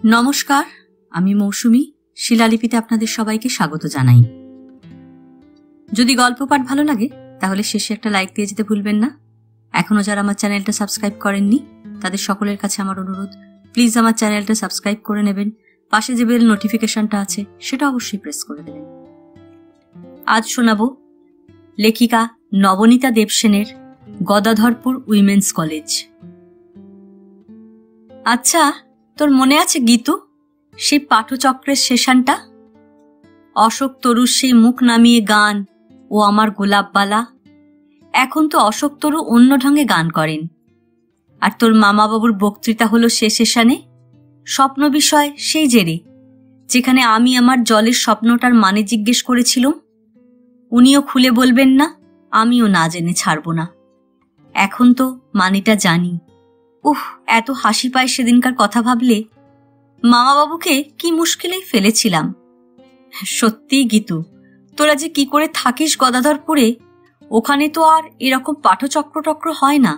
নমস্কার, আমি মৌসুমী। শিলালিপিতে আপনাদের সবাইকে স্বাগত জানাই। যদি গল্প পাঠ ভালো লাগে তাহলে শেষে একটা লাইক দিয়ে যেতে ভুলবেন না। এখনো যারা আমার চ্যানেলটা সাবস্ক্রাইব করেননি তাদের সকলের কাছে আমার অনুরোধ, প্লিজ আমার চ্যানেলটা সাবস্ক্রাইব করে নেবেন। পাশে যে বেল নোটিফিকেশনটা আছে সেটা অবশ্যই প্রেস করে দেবেন। আজ শোনাবো লেখিকা নবনীতা দেবসেনের গদাধরপুর উইমেন্স কলেজ। আচ্ছা, তোর মনে আছে গীতু, সেই পাঠচক্রের সেশনটা? অশোক তরুর সেই মুখ নামিয়ে গান, ও আমার গোলাপবালা। এখন তো অশোক তরু অন্য ঢঙ্গে গান করেন। আর তোর মামা বাবুর বক্তৃতা হলো সে সেশনে স্বপ্ন বিষয় সেই জেরে, যেখানে আমি আমার জলের স্বপ্নটার মানে জিজ্ঞেস করেছিলাম। উনিও খুলে বলবেন না, আমিও না জেনে ছাড়ব না। এখন তো মানেটা জানি। এত হাসি পায় সেদিনকার কথা ভাবলে। মামা বাবুকে কি মুশকিলেই ফেলেছিলাম। সত্যিই গীতু, তোরা যে কি করে থাকিস গদাধরপুরে, ওখানে তো আর এরকম পাঠচক্র হয় না।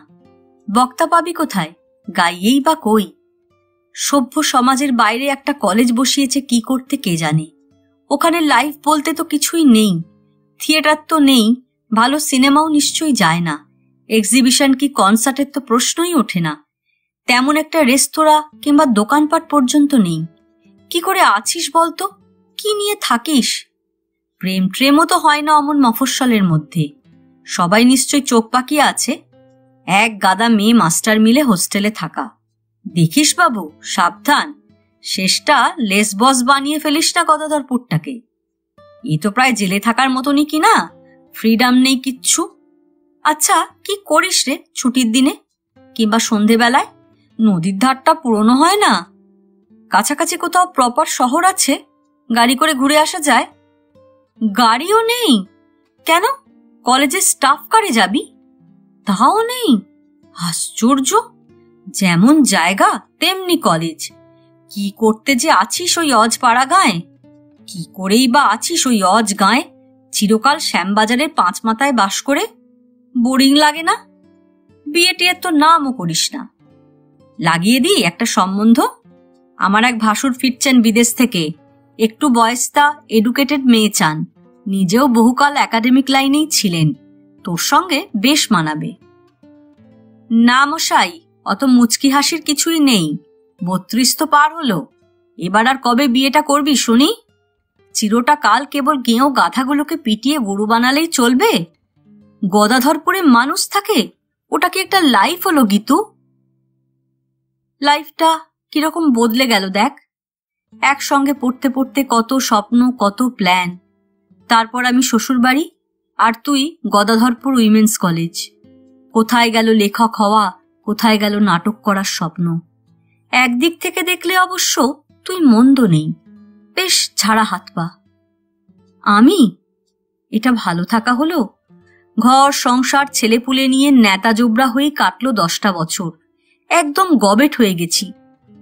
বক্তা পাবি কোথায়? গাইয়েই বা কই? সভ্য সমাজের বাইরে একটা কলেজ বসিয়েছে কি করতে কে জানে। ওখানে লাইফ বলতে তো কিছুই নেই, থিয়েটার তো নেই, ভালো সিনেমাও নিশ্চয়ই যায় না, এক্সিবিশন কি কনসার্টের তো প্রশ্নই ওঠে না, তেমন একটা রেস্তোরাঁ কিংবা দোকানপাট পর্যন্ত নেই। কি করে আছিস বলতো? কি নিয়ে থাকিস? প্রেমও তো হয় না অমন মফস্বলের মধ্যে। সবাই নিশ্চয় চোখ পাকিয়ে আছে। এক গাদা মেয়ে মাস্টার মিলে হোস্টেলে থাকা। দেখিস বাবু, সাবধান, শেষটা লেসবস বানিয়ে ফেলিস না গদাধরপুরটাকে। এই তো প্রায় জেলে থাকার মতনই কি না, ফ্রিডম নেই কিচ্ছু। আচ্ছা, কি করিস রে ছুটির দিনে কিংবা সন্ধেবেলায়? নদীর ধারটা পুরনো হয় না? কাছাকাছি কোথাও প্রপার শহর আছে, গাড়ি করে ঘুরে আসা যায়? গাড়িও নেই? কেন, কলেজের স্টাফ কারে যাবি? তাও নেই? আশ্চর্য! যেমন জায়গা তেমনি কলেজ। কি করতে যে আছিস ওই অজপাড়া গাঁয়ে? কি করেই বা আছিস ওই অজ গাঁয়ে, চিরকাল শ্যামবাজারের 5 মাথায় বাস করে? বোরিং লাগে না? বিয়ে টিয়ের তো নামও করিস না। লাগিয়ে দিই একটা সম্বন্ধ। আমার এক ভাসুর ফিরছেন বিদেশ থেকে, একটু বয়স্তা এডুকেটেড মেয়ে চান, নিজেও বহুকাল একাডেমিক লাইনেই ছিলেন, তোর সঙ্গে বেশ মানাবে। না মশাই, অত মুচকি হাসির কিছুই নেই। 32 তো পার হলো, এবার আর কবে বিয়েটা করবি শুনি? চিরটা কাল কেবল গেঁয়ো গাধাগুলোকে পিটিয়ে গরু বানালেই চলবে? গদাধরপুরে মানুষ থাকে, ওটা কি একটা লাইফ হলো গীতু? লাইফটা কিরকম বদলে গেল দেখ। একসঙ্গে পড়তে পড়তে কত স্বপ্ন, কত প্ল্যান। তারপর আমি শ্বশুর বাড়ি, আর তুই গদাধরপুর উইমেন্স কলেজ। কোথায় গেল লেখক হওয়া, কোথায় গেল নাটক করার স্বপ্ন? একদিক থেকে দেখলে অবশ্য তুই মন্দ নেই, বেশ ঝাড়া হাত পা। আমি? এটা ভালো থাকা হলো? ঘর সংসার ছেলেপুলে নিয়ে নেতা জোবরা হয়ে কাটলো 10টা বছর। একদম গবেট হয়ে গেছি।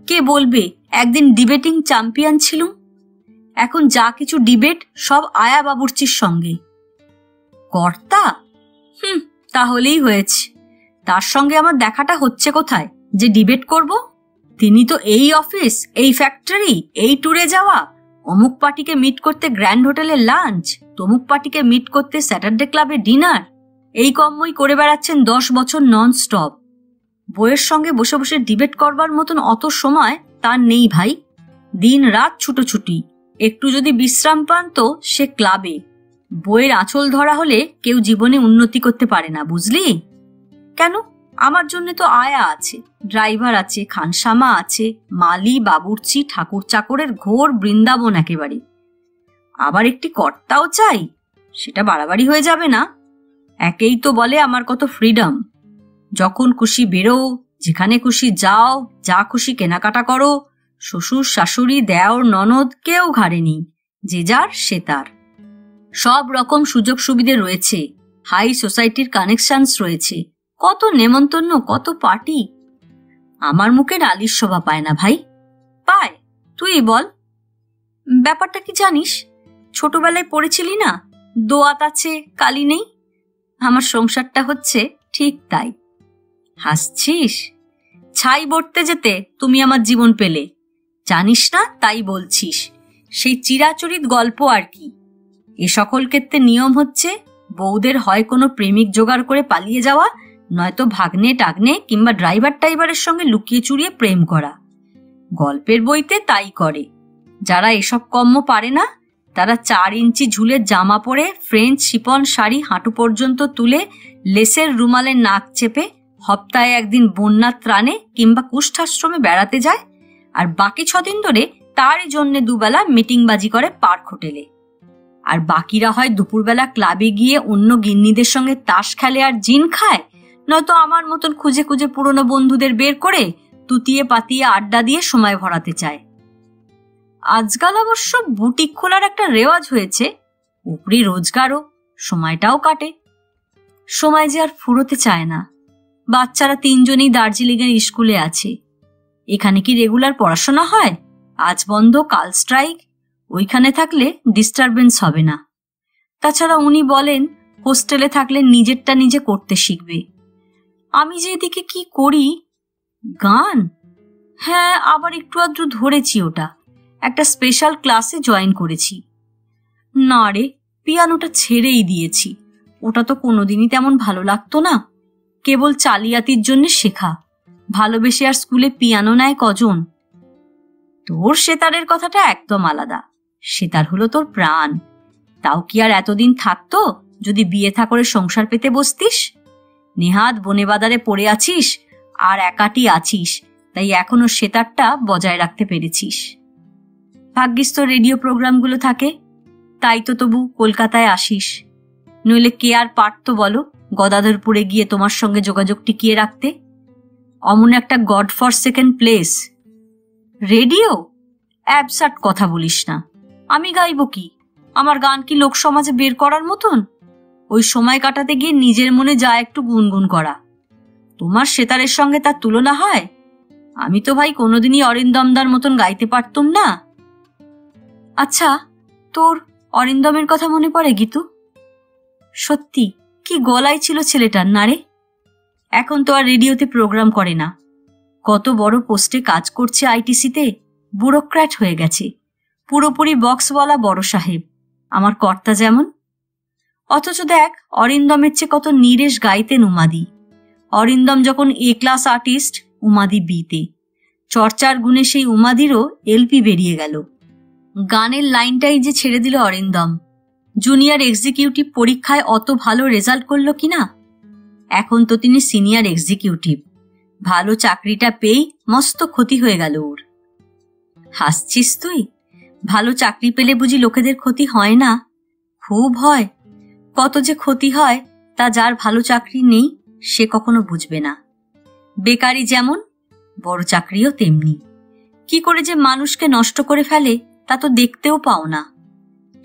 কে বলবে একদিন ডিবেটিং চ্যাম্পিয়ন ছিলুম। এখন যা কিছু ডিবেট সব আয়া বাবুর্চির সঙ্গে। কর্তা? তাহলেই হয়েছে। তার সঙ্গে আমার দেখাটা হচ্ছে কোথায় যে ডিবেট করব? তিনি তো এই অফিস, এই ফ্যাক্টরি, এই ট্যুরে যাওয়া, অমুক পার্টিকে মিট করতে গ্র্যান্ড হোটেলে লাঞ্চ, তমুক পার্টিকে মিট করতে স্যাটারডে ক্লাবে ডিনার, এই কম্মই করে বেড়াচ্ছেন 10 বছর নন স্টপ। বইয়ের সঙ্গে বসে বসে ডিবেট করবার মতন অত সময় তার নেই ভাই। দিন রাত ছুটোছুটি। একটু যদি বিশ্রাম পান তো সে ক্লাবে। বইয়ের আঁচল ধরা হলে কেউ জীবনে উন্নতি করতে পারে না, বুঝলি? কেন, আমার জন্য তো আয়া আছে, ড্রাইভার আছে, খানসামা আছে, মালি, বাবুর্চি, ঠাকুর চাকরের ঘোর বৃন্দাবন একেবারে। আবার একটি কর্তাও চাই, সেটা বাড়াবাড়ি হয়ে যাবে না? একেই তো বলে আমার কত ফ্রিডম। যখন খুশি বেরো, যেখানে খুশি যাও, যা খুশি কেনাকাটা করো, শ্বশুর শাশুড়ি দেওর ননদ কেউ ঘাড়ে নেই, যে যার সে তার। সব রকম সুযোগ সুবিধে রয়েছে, হাই সোসাইটির কানেকশনস রয়েছে, কত নেমন্তন্ন, কত পার্টি। আমার মুখে নালিশ শোভা পায় না ভাই। পায়? তুই বল। ব্যাপারটা কি জানিস? ছোটবেলায় পড়েছিলি না, দোয়াত আছে কালি নেই? আমার সংসারটা হচ্ছে ঠিক তাই। হাসছিস? ছাই বর্তে যেতে তুমি আমার জীবন পেলে, জানিস না তাই বলছিস, সেই চিরাচরিত গল্প আর কি। এ সকল ক্ষেত্রে নিয়ম হচ্ছে বউদের হয় কোনো প্রেমিক জোগাড় করে পালিয়ে যাওয়া, নয়তো ভাগ্নে টাগ্নে কিংবা ড্রাইভার টাইভারের সঙ্গে লুকিয়ে চুরিয়ে প্রেম করা। গল্পের বইতে তাই করে। যারা এসব কর্ম পারে না তারা 4 ইঞ্চি ঝুলের জামা পরে ফ্রেঞ্চ শিপন শাড়ি হাঁটু পর্যন্ত তুলে লেসের রুমালে নাক চেপে সপ্তাহে একদিন বন্যার ত্রাণে কিংবা কুষ্ঠাশ্রমে বেড়াতে যায়, আর বাকি 6 দিন ধরে তারই জন্য দুবেলা মিটিংবাজি করে পার্ক হোটেলে। আর বাকিরা হয় দুপুরবেলা ক্লাবে গিয়ে অন্য গিন্নিদের সঙ্গে তাস খেলে আর জিন খায়, নয়তো আমার মতন খুঁজে খুঁজে পুরনো বন্ধুদের বের করে তুতিয়ে পাতিয়ে আড্ডা দিয়ে সময় ভরাতে চায়। আজকাল অবশ্য বুটিক খোলার একটা রেওয়াজ হয়েছে, উপরি রোজগারও, সময়টাও কাটে। সময় যে আর ফুরোতে চায় না। বাচ্চারা 3 জনেই দার্জিলিং এর স্কুলে আছে। এখানে কি রেগুলার পড়াশোনা হয়? আজ বন্ধ কাল স্ট্রাইক। ওইখানে থাকলে ডিস্টারবেন্স হবে না। তাছাড়া উনি বলেন হোস্টেলে থাকলে নিজেরটা নিজে করতে শিখবে। আমি যে এদিকে কি করি, গান, হ্যাঁ আবার একটু আধটু ধরেছি, ওটা একটা স্পেশাল ক্লাসে জয়েন করেছি। না রে, পিয়ানোটা ছেড়েই দিয়েছি। ওটা তো কোনোদিনই তেমন ভালো লাগতো না, কেবল চালিয়াতির জন্য শেখা। ভালোবেসে আর স্কুলে পিয়ানো নেয় কজন? তোর সেতারের কথাটা একদম আলাদা। সেতার হলো তোর প্রাণ। তাও কি আর এতদিন থাকতো যদি বিয়ে থা করে সংসার পেতে বসতিস? নেহাত বনে বাদারে পড়ে আছিস আর একাটি আছিস, তাই এখনো সেতারটা বজায় রাখতে পেরেছিস। ভাগ্যিস তো রেডিও প্রোগ্রামগুলো থাকে, তাই তো তবু কলকাতায় আসিস। নইলে কে আর পারতো বলো গদাধরপুরে গিয়ে তোমার সঙ্গে যোগাযোগ টিকিয়ে রাখতে? অমন একটা god for second place. Radio? Absurd কথা বলিস না। আমি গাইব কি? আমার গান কি লোক সমাজে বের করার মতন? ওই সময় কাটাতে গিয়ে নিজের মনে যা একটু গুনগুন করা। তোমার সেতারের সঙ্গে তার তুলনা হয়? আমি তো ভাই কোনোদিনই অরিন্দমদার মতন গাইতে পারতুম না। আচ্ছা, তোর অরিন্দমের কথা মনে পড়ে গীতু? সত্যি কি গলায় ছিল ছেলেটার, না রে? এখন তো আর রেডিওতে প্রোগ্রাম করে না। কত বড় পোস্টে কাজ করছে আইটিসিতে, ব্যুরোক্র্যাট হয়ে গেছে, পুরোপুরি বক্সওয়ালা বড় সাহেব, আমার কর্তা যেমন। অথচ দেখ অরিন্দমের চেয়ে কত নিরেশ গাইতেন উমাদি। অরিন্দম যখন এ ক্লাস আর্টিস্ট, উমাদি বিতে। চর্চার গুণে সেই উমাদিরও এলপি বেরিয়ে গেল। গানের লাইনটাই যে ছেড়ে দিল অরিন্দম। জুনিয়র এক্সিকিউটিভ পরীক্ষায় অত ভালো রেজাল্ট করল কিনা। এখন তো তিনি সিনিয়র এক্সিকিউটিভ। ভালো চাকরিটা পেয়েই মস্ত ক্ষতি হয়ে গেল ওর। হাসছিস তুই? ভালো চাকরি পেলে বুঝি লোকেদের ক্ষতি হয় না? খুব হয়। কত যে ক্ষতি হয় তা যার ভালো চাকরি নেই সে কখনো বুঝবে না। বেকারি যেমন, বড় চাকরিও তেমনি। কি করে যে মানুষকে নষ্ট করে ফেলে তা তো দেখতেও পাও না।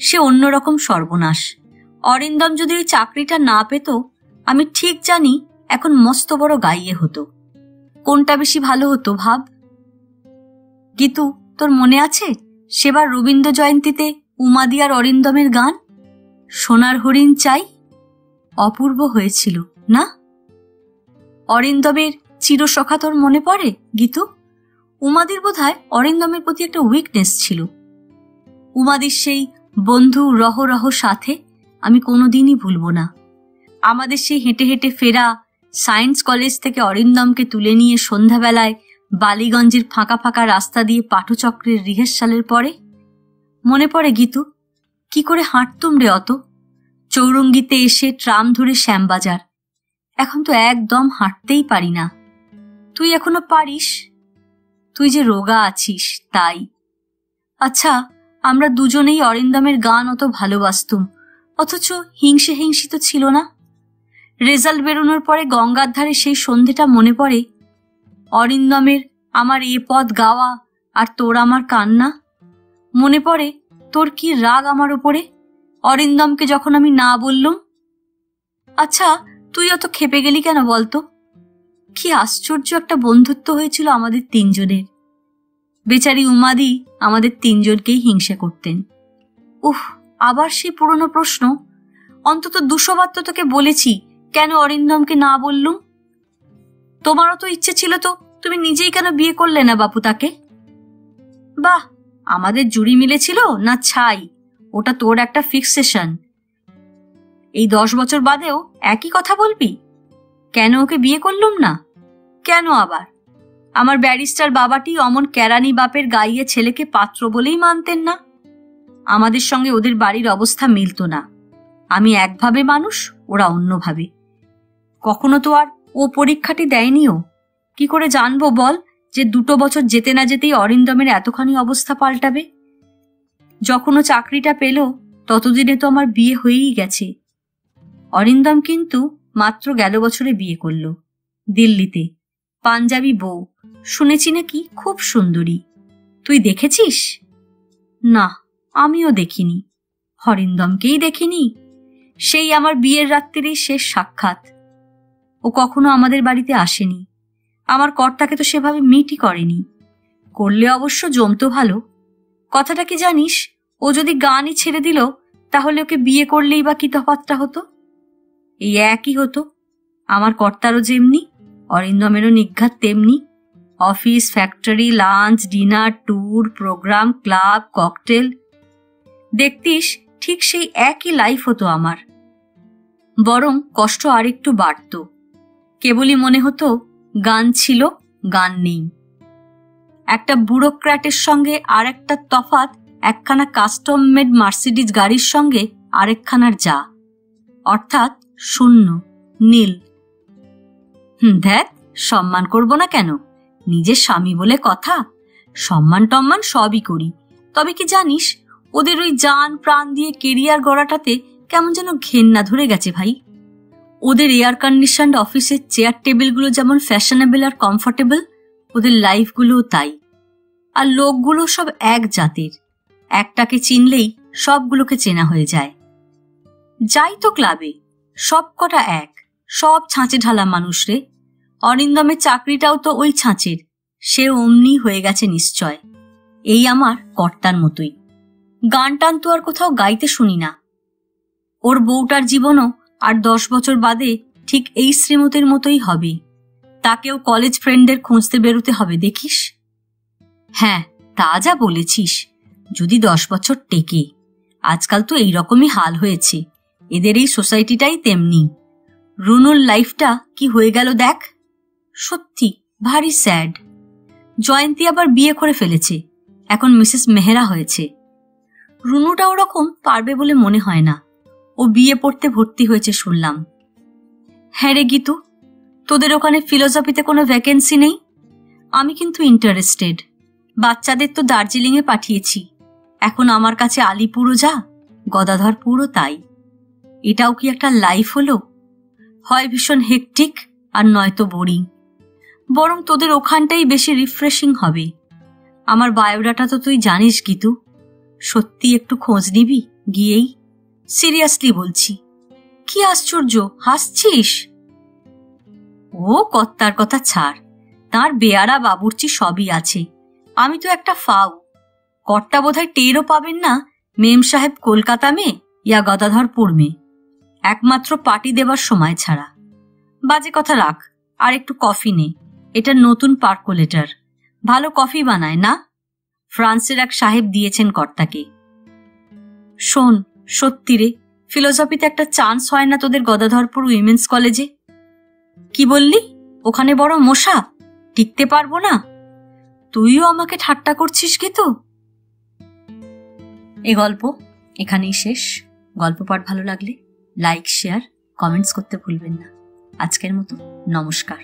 সে অন্যরকম সর্বনাশ। অরিন্দম যদি ওই চাকরিটা না পেত, আমি ঠিক জানি এখন মস্ত বড় গাইয়ে হতো। কোনটা বেশি ভালো হতো ভাব। গীতু, তোর মনে আছে সেবার রবীন্দ্র জয়ন্তীতে উমাদি আর অরিন্দমের গান সোনার হরিণ চাই? অপূর্ব হয়েছিল না? অরিন্দমের চিরসখা তোর মনে পড়ে গীতু? উমাদির বোধহয় অরিন্দমের প্রতি একটা উইকনেস ছিল। উমাদির সেই বন্ধু রহ রহ সাথে আমি কোনোদিনই ভুলব না। আমাদের সেই হেঁটে হেঁটে ফেরা, সায়েন্স কলেজ থেকে অরিন্দমকে তুলে নিয়ে সন্ধ্যাবেলায় বালিগঞ্জের ফাঁকা ফাঁকা রাস্তা দিয়ে পাঠচক্রের রিহার্সালের পরে। মনে পড়ে গীতু কি করে হাঁটতুম রে অত? চৌরঙ্গিতে এসে ট্রাম ধরে শ্যামবাজার। এখন তো একদম হাঁটতেই পারি না। তুই এখনো পারিস? তুই যে রোগা আছিস তাই। আচ্ছা, আমরা দুজনেই অরিন্দমের গান অত ভালোবাসতুম, অথচ হিংসে হিংসিত ছিল না। রেজাল্ট বেরোনোর পরে গঙ্গার ধারে সেই সন্ধেটা মনে পড়ে? অরিন্দমের আমার এ পদ গাওয়া আর তোর আমার কান্না। মনে পড়ে তোর কি রাগ আমার ওপরে অরিন্দমকে যখন আমি না বললুম। আচ্ছা, তুই অত খেপে গেলি কেন বলতো? কি আশ্চর্য একটা বন্ধুত্ব হয়েছিল আমাদের 3 জনের। বেচারি উমাদি আমাদের 3 জনকেই হিংসা করতেন। উফ, আবার সেই পুরনো প্রশ্ন। অন্তত 200 বার তো তোকে বলেছি কেন অরিন্দমকে না বললুম। তোমারও তো ইচ্ছে ছিল, তো তুমি নিজেই কেন বিয়ে করলে না বাপু তাকে? বাহ, আমাদের জুড়ি মিলেছিল না ছাই, ওটা তোর একটা ফিক্সেশন। এই 10 বছর বাদেও একই কথা বলবি? কেন ওকে বিয়ে করলুম না? কেন আবার? আমার ব্যারিস্টার বাবাটি অমন কেরানি বাপের গাইয়ে ছেলেকে পাত্র বলেই মানতেন না। আমাদের সঙ্গে ওদের বাড়ির অবস্থা মিলত না। আমি একভাবে মানুষ, ওরা অন্যভাবে। কখনো তো আর ও পরীক্ষাটি দেয়নিও। কি করে জানবো বল যে 2 বছর যেতে না যেতেই অরিন্দমের এতখানি অবস্থা পাল্টাবে? যখন ও চাকরিটা পেল ততদিনে তো আমার বিয়ে হয়েই গেছে। অরিন্দম কিন্তু মাত্র গেল বছরে বিয়ে করল, দিল্লিতে, পাঞ্জাবি বউ, শুনেছি নাকি খুব সুন্দরী। তুই দেখেছিস? না, আমিও দেখিনি, অরিন্দমকেই দেখিনি। সেই আমার বিয়ের রাত্রিরই শেষ সাক্ষাৎ। ও কখনো আমাদের বাড়িতে আসেনি। আমার কর্তাকে তো সেভাবে মিটই করেনি। করলে অবশ্য জমতো ভালো। কথাটা কি জানিস, ও যদি গানই ছেড়ে দিল তাহলে ওকে বিয়ে করলেই বা কি তফাৎটা হতো? এই একই হতো। আমার কর্তারও যেমনি, অরিন্দমেরও নিঘাত তেমনি। Office, factory, lunch, dinner, tour, programme, club, cocktail, দেখতিস ঠিক সেই একই লাইফ হতো আমার। বরং কষ্ট আরেকটু বাড়ত। কেবলই মনে হতো গান ছিল, গান নেই। একটা ব্যুরোক্র্যাটের সঙ্গে আর একটা তফাৎ একখানা কাস্টম মেড মার্সিডিজ গাড়ির সঙ্গে আরেকখানার যা, অর্থাৎ শূন্য, নীল। ধ্যাত, সম্মান করব না কেন? নিজের স্বামী বলে কথা। সম্মান টম্মান সবই করি। তবে কি জানিস, ওদের ওই জান প্রাণ দিয়ে কেরিয়ার গড়াটাতে কেমন যেন ঘেন্না ধরে গেছে ভাই। ওদের এয়ার কন্ডিশনড অফিসের চেয়ার টেবিলগুলো যেমন ফ্যাশনেবল আর কমফোর্টেবল, ওদের লাইফগুলোও তাই। আর লোকগুলো সব এক জাতের। একটাকে চিনলেই সবগুলোকে চেনা হয়ে যায়। যাই তো ক্লাবে, সব কটা এক, সব ছাঁচে ঢালা মানুষ রে। অরিন্দমের চাকরিটাও তো ওই ছাঁচের। সে অমনি হয়ে গেছে নিশ্চয়। এই আমার কর্তার মতোই। গান টান তো আর কোথাও গাইতে শুনি না। ওর বউটার জীবনও আর 10 বছর বাদে ঠিক এই শ্রীমতীর মতোই হবে। তাকেও কলেজ ফ্রেন্ডদের খুঁজতে বেরোতে হবে, দেখিস। হ্যাঁ, তা যা বলেছিস, যদি 10 বছর টেকে। আজকাল তো এইরকমই হাল হয়েছে। এদের এই সোসাইটিটাই তেমনি। রুনুর লাইফটা কি হয়ে গেল দেখ। সত্যি ভারী স্যাড। জয়ন্তী আবার বিয়ে করে ফেলেছে, এখন মিসেস মেহরা হয়েছে। রুনুটা ওরকম পারবে বলে মনে হয় না। ও বিয়ে পড়তে ভর্তি হয়েছে শুনলাম। হ্যাঁ রে গীতু, তোদের ওখানে ফিলোসফিতে কোনো ভ্যাকেন্সি নেই? আমি কিন্তু ইন্টারেস্টেড। বাচ্চাদের তো দার্জিলিংয়ে পাঠিয়েছি। এখন আমার কাছে আলিপুরও যা, গদাধরপুরও তাই। এটাও কি একটা লাইফ হলো? হয় ভীষণ হেকটিক, আর নয়তো বোরিং। বরং তোদের ওখানটাই বেশি রিফ্রেশিং হবে। আমার বায়োডাটা তো তুই জানিস গীতু। সত্যি একটু খোঁজ নিবি গিয়েই? সিরিয়াসলি বলছি। কি আশ্চর্য, হাসছিস? ও কর্তার কথা ছাড়, তার বেয়ারা বাবুর্চি সবই আছে। আমি তো একটা ফাউ। কর্তা বোধহয় টেরও পাবেন না মেম সাহেব কলকাতা মে ইয়া গদাধরপুর মে, একমাত্র পার্টি দেবার সময় ছাড়া। বাজে কথা রাখ, আর একটু কফি নে। এটা নতুন পার্কোলেটার, ভালো কফি বানায় না? ফ্রান্সের এক সাহেব দিয়েছেন কর্তাকে। শোন, সত্যি রে, ফিলোসফিতে একটা চান্স হয় না তোদের গদাধরপুর উইমেন্স কলেজে? কি বললি? ওখানে বড় মশা, টিকতে পারবো না? তুইও আমাকে ঠাট্টা করছিস কি? তো এ গল্প এখানেই শেষ। গল্প পাঠ ভালো লাগলে লাইক, শেয়ার, কমেন্টস করতে ভুলবেন না। আজকের মতো নমস্কার।